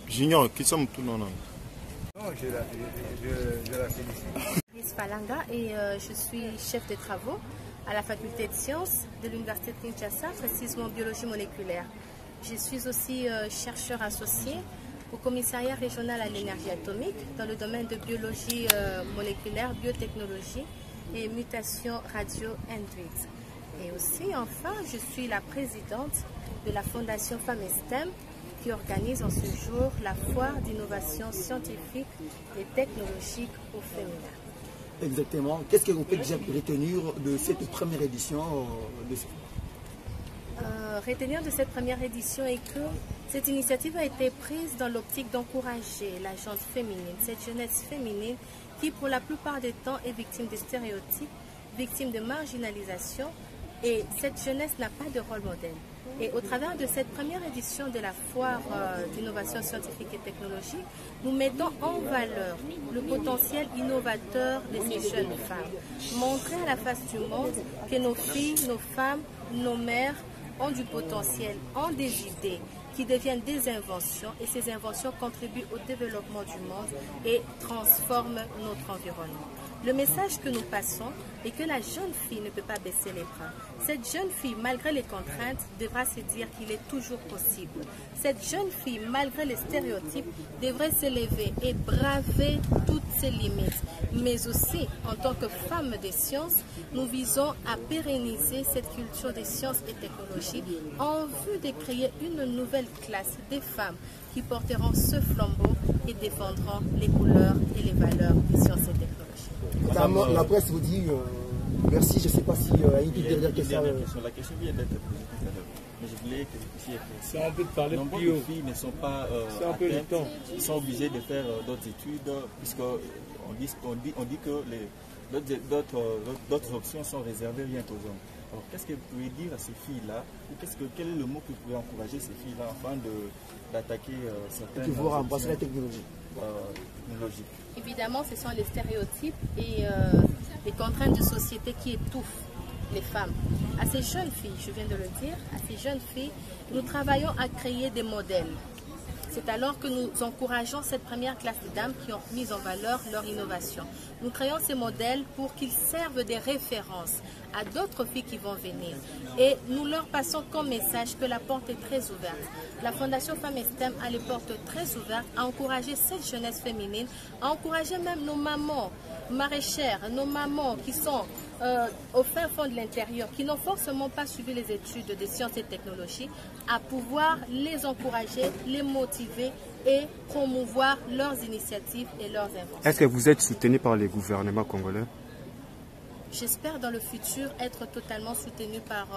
Junior, qui sommes tous non. Non, je la félicite. Miss Falanga et je suis chef de travaux à la faculté de sciences de l'université de Kinshasa, précisément biologie moléculaire. Je suis aussi chercheur associé au commissariat régional à l'énergie atomique dans le domaine de biologie moléculaire, biotechnologie et mutation radio-induite. Et aussi, enfin, je suis la présidente de la Fondation Femmes et STEM qui organise en ce jour la foire d'innovation scientifique et technologique au féminin. Exactement. Qu'est-ce que vous pouvez déjà retenir de cette première édition Retenir de cette première édition est que cette initiative a été prise dans l'optique d'encourager la gente féminine, cette jeunesse féminine qui pour la plupart des temps est victime de stéréotypes, victime de marginalisation, et cette jeunesse n'a pas de rôle modèle. Et au travers de cette première édition de la foire d'innovation scientifique et technologique, nous mettons en valeur le potentiel innovateur de ces jeunes femmes. Montrer à la face du monde que nos filles, nos femmes, nos mères ont du potentiel, ont des idées qui deviennent des inventions et ces inventions contribuent au développement du monde et transforment notre environnement. Le message que nous passons est que la jeune fille ne peut pas baisser les bras. Cette jeune fille, malgré les contraintes, devra se dire qu'il est toujours possible. Cette jeune fille, malgré les stéréotypes, devrait s'élever et braver toutes ses limites. Mais aussi, en tant que femme des sciences, nous visons à pérenniser cette culture des sciences et technologies en vue de créer une nouvelle classe des femmes qui porteront ce flambeau et défendront les couleurs et les valeurs des sciences et technologies. La presse vous dit merci, je ne sais pas si il y a une dernière question. La question vient d'être posée tout à l'heure. Mais je voulais que vous puissiez c'est un peu de parler nombreuses plus haut. filles ne sont pas atteintes, ils sont obligés de faire d'autres études puisqu'on dit que d'autres options sont réservées rien qu'aux hommes. Alors qu'est-ce que vous pouvez dire à ces filles-là ou quel est le mot que vous pouvez encourager ces filles-là afin d'attaquer certaines options embrasser la technologie technologiques? Évidemment, ce sont les stéréotypes et les contraintes de société qui étouffent les femmes. À ces jeunes filles, je viens de le dire, à ces jeunes filles, nous travaillons à créer des modèles. C'est alors que nous encourageons cette première classe de dames qui ont mis en valeur leur innovation. Nous créons ces modèles pour qu'ils servent des références à d'autres filles qui vont venir. Et nous leur passons comme message que la porte est très ouverte. La Fondation Femmes et STEM a les portes très ouvertes à encourager cette jeunesse féminine, à encourager même nos mamans maraîchères, nos mamans qui sont au fin fond de l'intérieur, qui n'ont forcément pas suivi les études de sciences et technologies, à pouvoir les encourager, les motiver et promouvoir leurs initiatives et leurs inventions. Est-ce que vous êtes soutenu par les gouvernements congolais? J'espère dans le futur être totalement soutenu par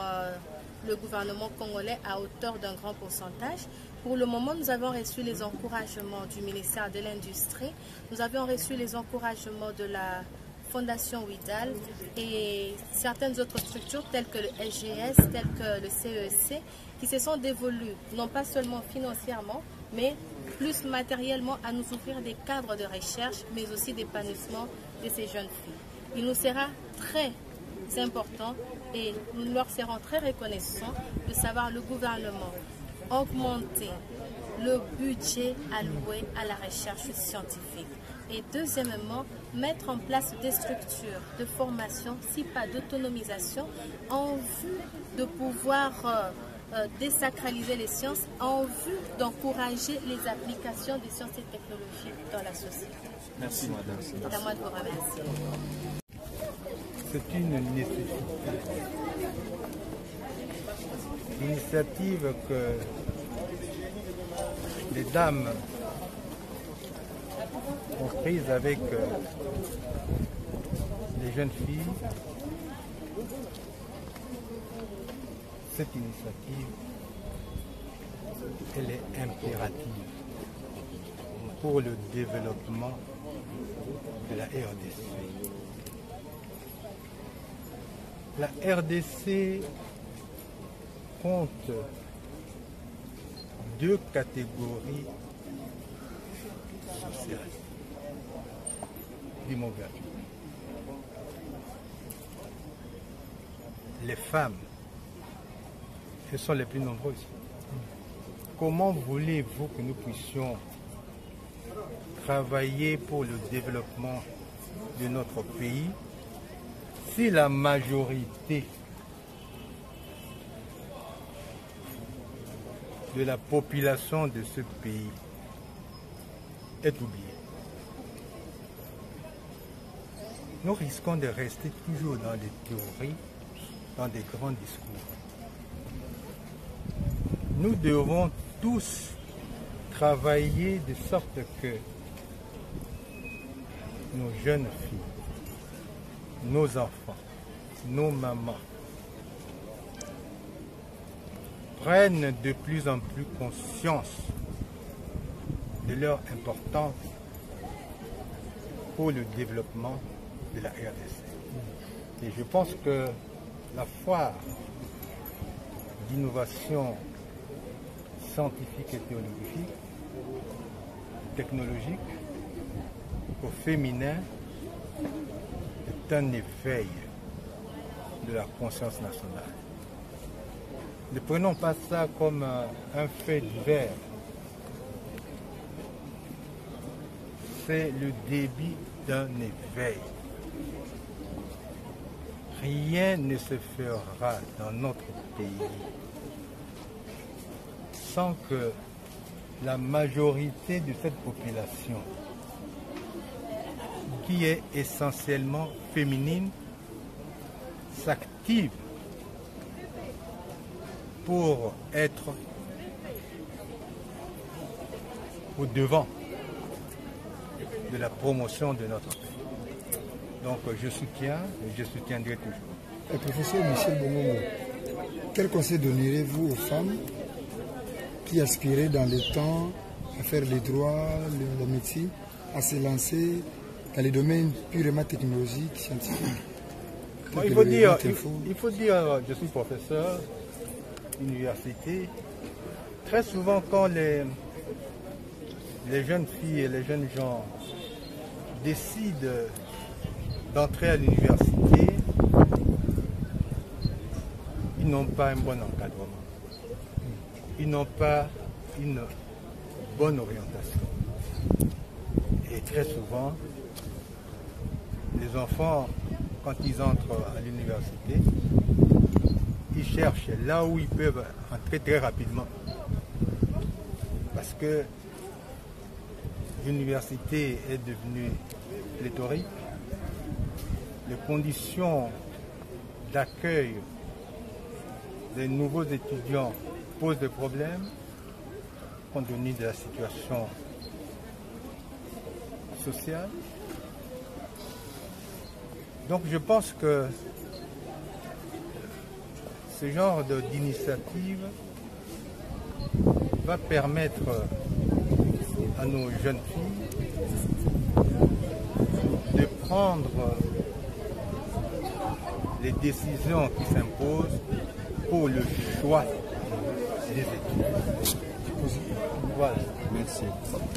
le gouvernement congolais à hauteur d'un grand pourcentage. Pour le moment, nous avons reçu les encouragements du ministère de l'Industrie, nous avons reçu les encouragements de la Fondation WIDAL et certaines autres structures telles que le SGS, telles que le CEC, qui se sont dévolues, non pas seulement financièrement, mais plus matériellement à nous ouvrir des cadres de recherche, mais aussi d'épanouissement de ces jeunes filles. Il nous sera très important et nous leur serons très reconnaissants de savoir le gouvernement augmenter le budget alloué à la recherche scientifique. Et deuxièmement, mettre en place des structures de formation, si pas d'autonomisation, en vue de pouvoir désacraliser les sciences, en vue d'encourager les applications des sciences et technologies dans la société. Merci madame. C'est à moi de vous remercier. C'est une nécessité. L'initiative que les dames ont prise avec les jeunes filles, cette initiative, elle est impérative. pour le développement de la RDC. La RDC compte 2 catégories sociales démographiques. Les femmes, elles sont les plus nombreuses. Comment voulez-vous que nous puissions travailler pour le développement de notre pays si la majorité de la population de ce pays est oubliée? Nous risquons de rester toujours dans des théories, dans des grands discours. Nous devons tous travailler de sorte que nos jeunes filles, nos enfants, nos mamans prennent de plus en plus conscience de leur importance pour le développement de la RDC. Et je pense que la foire d'innovation scientifique et technologique au féminin est un éveil de la conscience nationale. Ne prenons pas ça comme un fait divers. C'est le début d'un éveil. Rien ne se fera dans notre pays sans que la majorité de cette population, qui est essentiellement féminine, s'active pour être au devant de la promotion de notre pays. Donc je soutiens et je soutiendrai toujours. Professeur Michel Bongomo, quel conseil donnerez-vous aux femmes qui aspiraient dans le temps à faire les droits, le métier, à se lancer dans les domaines purement technologiques, scientifiques? Il faut dire, je suis professeur d'université. Très souvent, quand les jeunes filles et les jeunes gens décident d'entrer à l'université, ils n'ont pas un bon encadrement. Ils n'ont pas une bonne orientation. Et très souvent, les enfants, quand ils entrent à l'université, ils cherchent là où ils peuvent entrer très rapidement. Parce que l'université est devenue pléthorique. Les conditions d'accueil des nouveaux étudiants posent des problèmes compte tenu de la situation sociale. Donc je pense que ce genre d'initiative va permettre à nos jeunes filles de prendre les décisions qui s'imposent pour le choix des études. Voilà. Merci.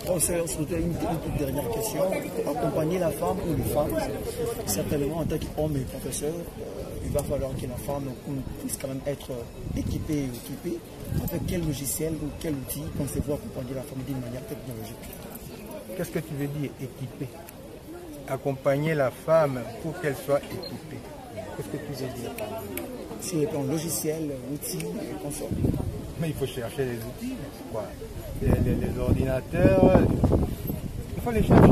Une toute dernière question. Accompagner la femme ou les femmes, certainement en tant qu'homme et professeur, il va falloir que la femme puisse quand même être équipée ou équipée. Avec quel logiciel ou quel outil pensez-vous accompagner la femme d'une manière technologique? Qu'est-ce que tu veux dire équipée? Accompagner la femme pour qu'elle soit équipée. Qu'est-ce que tu veux dire? C'est un logiciel, outils et consorts. Mais il faut chercher les outils, quoi. Les ordinateurs, il faut les chercher.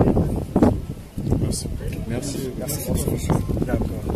Merci. Merci. D'accord.